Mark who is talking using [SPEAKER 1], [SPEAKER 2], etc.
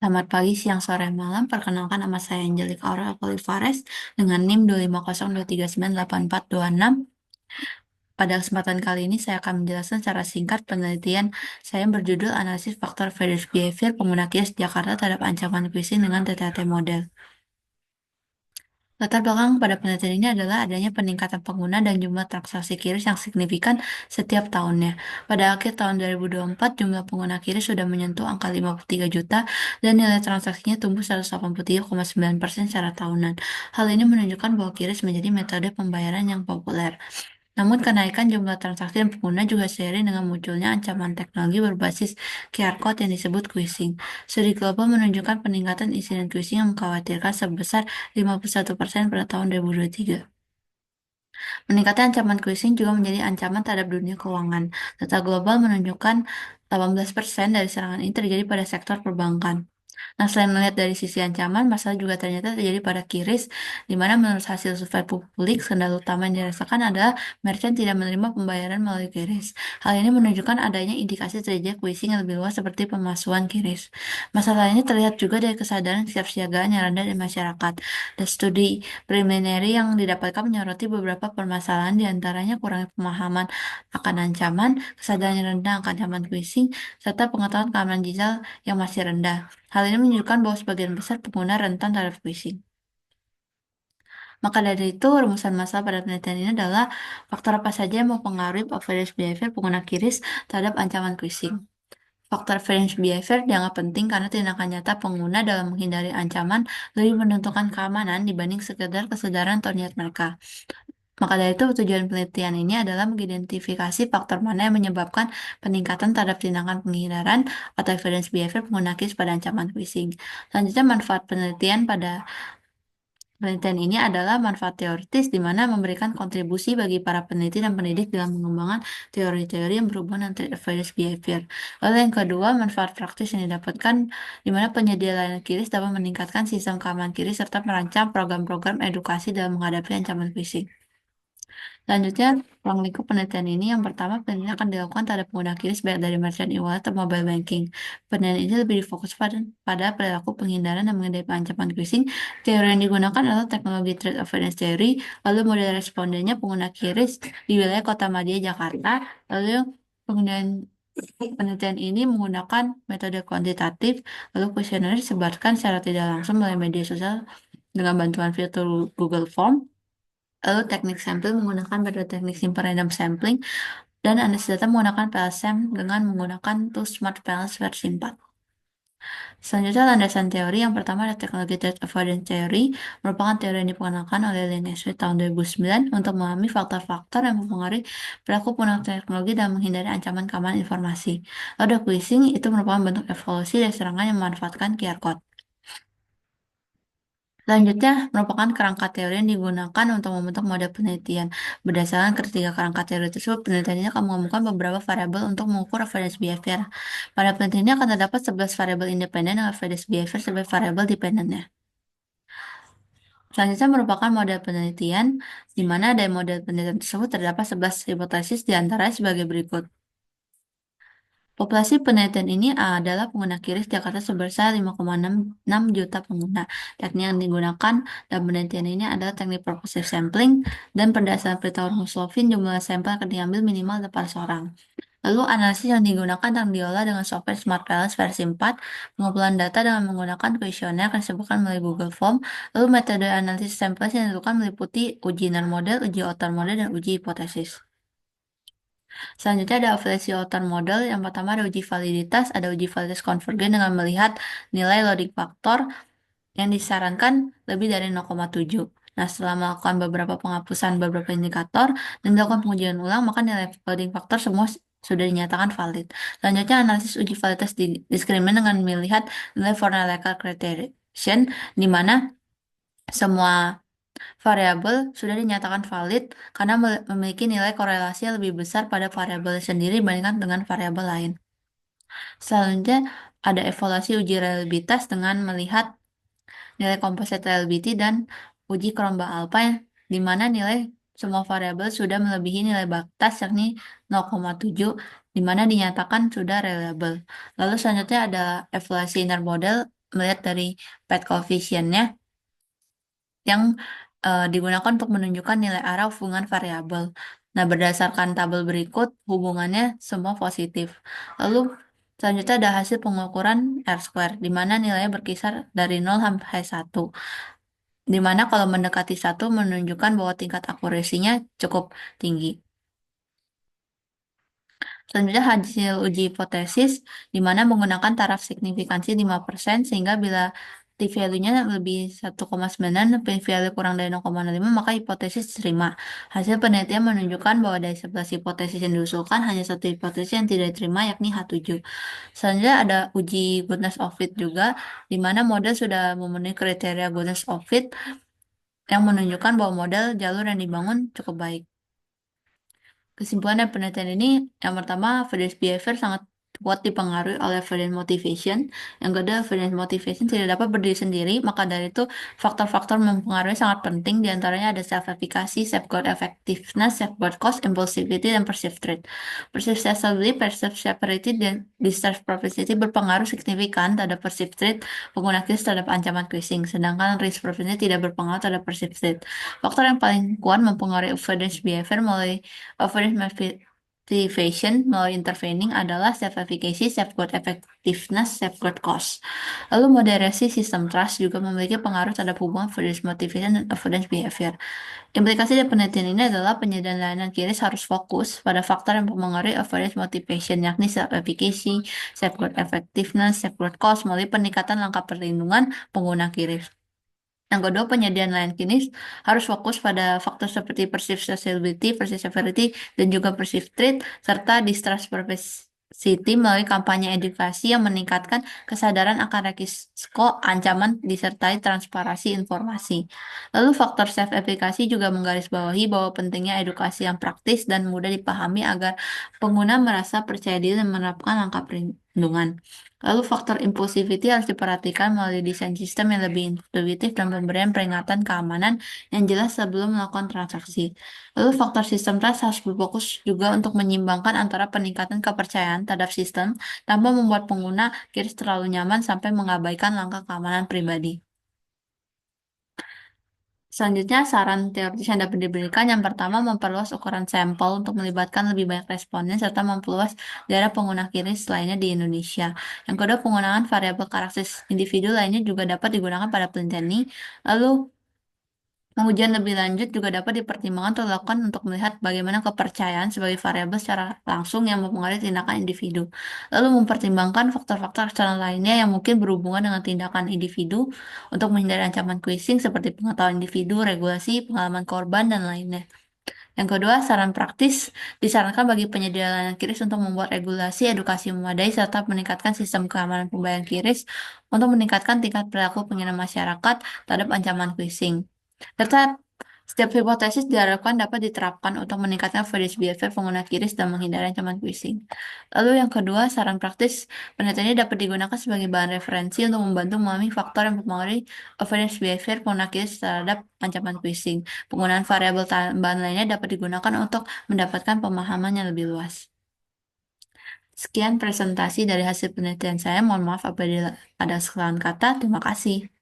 [SPEAKER 1] Selamat pagi, siang, sore, malam. Perkenalkan nama saya Angelica Aurel Olivares dengan NIM 25023984426. Pada kesempatan kali ini saya akan menjelaskan secara singkat penelitian saya yang berjudul Analisis Faktor Various Behavior Pengguna QIS Jakarta terhadap ancaman phishing dengan TTT model. Latar belakang pada penelitian ini adalah adanya peningkatan pengguna dan jumlah transaksi QRIS yang signifikan setiap tahunnya. Pada akhir tahun 2024, jumlah pengguna QRIS sudah menyentuh angka 53 juta dan nilai transaksinya tumbuh 183,9% secara tahunan. Hal ini menunjukkan bahwa QRIS menjadi metode pembayaran yang populer. Namun kenaikan jumlah transaksi dan pengguna juga seiring dengan munculnya ancaman teknologi berbasis QR Code yang disebut phishing. Studi global menunjukkan peningkatan insiden phishing yang mengkhawatirkan sebesar 51% pada tahun 2023. Meningkatnya ancaman phishing juga menjadi ancaman terhadap dunia keuangan. Data global menunjukkan 18% dari serangan ini terjadi pada sektor perbankan. Nah, selain melihat dari sisi ancaman, masalah juga ternyata terjadi pada QRIS, di mana menurut hasil survei publik, kendala utama yang dirasakan adalah merchant tidak menerima pembayaran melalui QRIS. Hal ini menunjukkan adanya indikasi terjadinya phishing yang lebih luas seperti pemalsuan QRIS. Masalah ini terlihat juga dari kesadaran kesiapsiagaan yang rendah di masyarakat. Dan studi preliminary yang didapatkan menyoroti beberapa permasalahan, diantaranya kurangnya pemahaman akan ancaman, kesadaran yang rendah akan ancaman phishing, serta pengetahuan keamanan digital yang masih rendah. Hal ini menunjukkan bahwa sebagian besar pengguna rentan terhadap phishing. Maka dari itu, rumusan masalah pada penelitian ini adalah faktor apa saja yang mempengaruhi various behavior pengguna QRIS terhadap ancaman phishing. Faktor variance behavior dianggap penting karena tindakan nyata pengguna dalam menghindari ancaman lebih menentukan keamanan dibanding sekedar kesadaran atau niat mereka. Maka dari itu, tujuan penelitian ini adalah mengidentifikasi faktor mana yang menyebabkan peningkatan terhadap tindakan penghindaran atau variance behavior pengguna QRIS pada ancaman phishing. Selanjutnya, manfaat penelitian ini adalah manfaat teoritis di mana memberikan kontribusi bagi para peneliti dan pendidik dalam mengembangkan teori-teori yang berhubungan dengan various behavior. Lalu yang kedua, manfaat praktis yang didapatkan di mana penyedia layanan QRIS dapat meningkatkan sistem keamanan QRIS serta merancang program-program edukasi dalam menghadapi ancaman phishing. Selanjutnya, ruang lingkup penelitian ini yang pertama, penelitian akan dilakukan terhadap pengguna QRIS baik dari merchant e-wallet atau mobile banking. Penelitian ini lebih difokus pada perilaku penghindaran dan menghindari ancaman phishing. Teori yang digunakan adalah teknologi threat avoidance theory, lalu model respondennya pengguna QRIS di wilayah Kota Madia, Jakarta, lalu penelitian penelitian ini menggunakan metode kuantitatif, lalu kuesioner disebarkan secara tidak langsung melalui media sosial dengan bantuan fitur Google Form. Lalu teknik sampling menggunakan metode teknik simple random sampling dan analisis data menggunakan PLSAM dengan menggunakan tool Smart PLS versi 4. Selanjutnya, landasan teori yang pertama adalah teknologi threat avoidance theory, merupakan teori yang diperkenalkan oleh Lin Shui tahun 2009 untuk memahami faktor-faktor yang mempengaruhi perilaku pengguna teknologi dalam menghindari ancaman keamanan informasi. Lalu, phishing itu merupakan bentuk evolusi dari serangan yang memanfaatkan QR code. Selanjutnya, merupakan kerangka teori yang digunakan untuk membentuk model penelitian. Berdasarkan ketiga kerangka teori tersebut, penelitian ini akan menggabungkan beberapa variabel untuk mengukur variance behavior. Pada penelitian ini akan terdapat 11 variabel independen dengan variance behavior sebagai variabel dependennya. Selanjutnya merupakan model penelitian, di mana dari model penelitian tersebut terdapat 11 hipotesis diantaranya sebagai berikut. Populasi penelitian ini adalah pengguna QRIS Jakarta sebesar 5,66 juta pengguna. Teknik yang digunakan dalam penelitian ini adalah teknik purposive sampling dan berdasarkan pengetahuan Huslovin jumlah sampel akan diambil minimal 8 orang. Lalu analisis yang digunakan dan diolah dengan software SmartPLS versi 4, pengumpulan data dengan menggunakan kuesioner yang disebutkan melalui Google Form, lalu metode analisis sampel yang dilakukan meliputi uji inner model, uji outer model, dan uji hipotesis. Selanjutnya ada evaluasi outer model. Yang pertama ada uji validitas. Ada uji validitas konvergen dengan melihat nilai loading faktor yang disarankan lebih dari 0,7. Nah, setelah melakukan beberapa penghapusan beberapa indikator dan dilakukan pengujian ulang, maka nilai loading faktor semua sudah dinyatakan valid. Selanjutnya, analisis uji validitas diskrimin dengan melihat nilai for local criterion, di mana semua variabel sudah dinyatakan valid karena memiliki nilai korelasi yang lebih besar pada variabel sendiri dibandingkan dengan variabel lain. Selanjutnya, ada evaluasi uji reliabilitas dengan melihat nilai composite reliability dan uji Cromba alpha di mana nilai semua variabel sudah melebihi nilai batas yakni 0,7 di mana dinyatakan sudah reliable. Lalu selanjutnya ada evaluasi inner model melihat dari path coefficient-nya yang digunakan untuk menunjukkan nilai arah hubungan variabel. Nah, berdasarkan tabel berikut, hubungannya semua positif. Lalu, selanjutnya ada hasil pengukuran R-square, di mana nilainya berkisar dari 0 sampai 1, di mana kalau mendekati 1 menunjukkan bahwa tingkat akurasinya cukup tinggi. Selanjutnya hasil uji hipotesis di mana menggunakan taraf signifikansi 5% sehingga bila t-value-nya lebih 1,9 p-value kurang dari 0,5 maka hipotesis diterima. Hasil penelitian menunjukkan bahwa dari 11 hipotesis yang diusulkan hanya satu hipotesis yang tidak diterima yakni H7. Selanjutnya ada uji goodness of fit juga di mana model sudah memenuhi kriteria goodness of fit yang menunjukkan bahwa model jalur yang dibangun cukup baik. Kesimpulan dari penelitian ini, yang pertama, evidence behavior sangat kuat dipengaruhi oleh evidence motivation. Yang kedua, evidence motivation tidak dapat berdiri sendiri, maka dari itu faktor-faktor mempengaruhi sangat penting, diantaranya ada self-efficacy, safeguard effectiveness, safeguard cost, impulsivity, dan perceived threat. Perceived stability, perceived severity, dan discharge propensity berpengaruh signifikan terhadap perceived threat pengguna QIS terhadap ancaman phishing, sedangkan risk propensity tidak berpengaruh terhadap perceived threat. Faktor yang paling kuat mempengaruhi evidence behavior melalui Average motivation melalui intervening adalah self-efficacy, safeguard effectiveness, safeguard cost. Lalu moderasi sistem trust juga memiliki pengaruh terhadap hubungan average motivation dan average behavior. Implikasi dari penelitian ini adalah penyediaan layanan QRIS harus fokus pada faktor yang mempengaruhi average motivation, yakni self-efficacy, safeguard effectiveness, safeguard cost melalui peningkatan langkah perlindungan pengguna QRIS. Yang kedua, penyediaan layanan klinis harus fokus pada faktor seperti perceived accessibility, perceived severity, dan juga perceived threat, serta distrust propensity melalui kampanye edukasi yang meningkatkan kesadaran akan risiko ancaman disertai transparansi informasi. Lalu faktor self-efficacy juga menggarisbawahi bahwa pentingnya edukasi yang praktis dan mudah dipahami agar pengguna merasa percaya diri dan menerapkan langkah perlindungan. Lalu faktor impulsivity harus diperhatikan melalui desain sistem yang lebih intuitif dan pemberian peringatan keamanan yang jelas sebelum melakukan transaksi. Lalu faktor sistem trust harus berfokus juga untuk menyimbangkan antara peningkatan kepercayaan terhadap sistem tanpa membuat pengguna kiri terlalu nyaman sampai mengabaikan langkah keamanan pribadi. Selanjutnya, saran teoritis yang dapat diberikan yang pertama memperluas ukuran sampel untuk melibatkan lebih banyak responden serta memperluas daerah pengguna QRIS lainnya di Indonesia. Yang kedua, penggunaan variabel karakteristik individu lainnya juga dapat digunakan pada penelitian ini. Lalu, pengujian lebih lanjut juga dapat dipertimbangkan atau dilakukan untuk melihat bagaimana kepercayaan sebagai variabel secara langsung yang mempengaruhi tindakan individu. Lalu mempertimbangkan faktor-faktor eksternal lainnya yang mungkin berhubungan dengan tindakan individu untuk menghindari ancaman phishing seperti pengetahuan individu, regulasi, pengalaman korban, dan lainnya. Yang kedua, saran praktis disarankan bagi penyedia layanan QRIS untuk membuat regulasi edukasi memadai serta meningkatkan sistem keamanan pembayaran QRIS untuk meningkatkan tingkat perilaku pengguna masyarakat terhadap ancaman phishing. Serta setiap hipotesis diharapkan dapat diterapkan untuk meningkatkan variance behavior pengguna QRIS dan menghindari ancaman phishing. Lalu yang kedua, saran praktis penelitian ini dapat digunakan sebagai bahan referensi untuk membantu memahami faktor yang mempengaruhi variance behavior pengguna QRIS terhadap ancaman phishing. Penggunaan variabel tambahan lainnya dapat digunakan untuk mendapatkan pemahaman yang lebih luas. Sekian presentasi dari hasil penelitian saya. Mohon maaf apabila ada kesalahan kata. Terima kasih.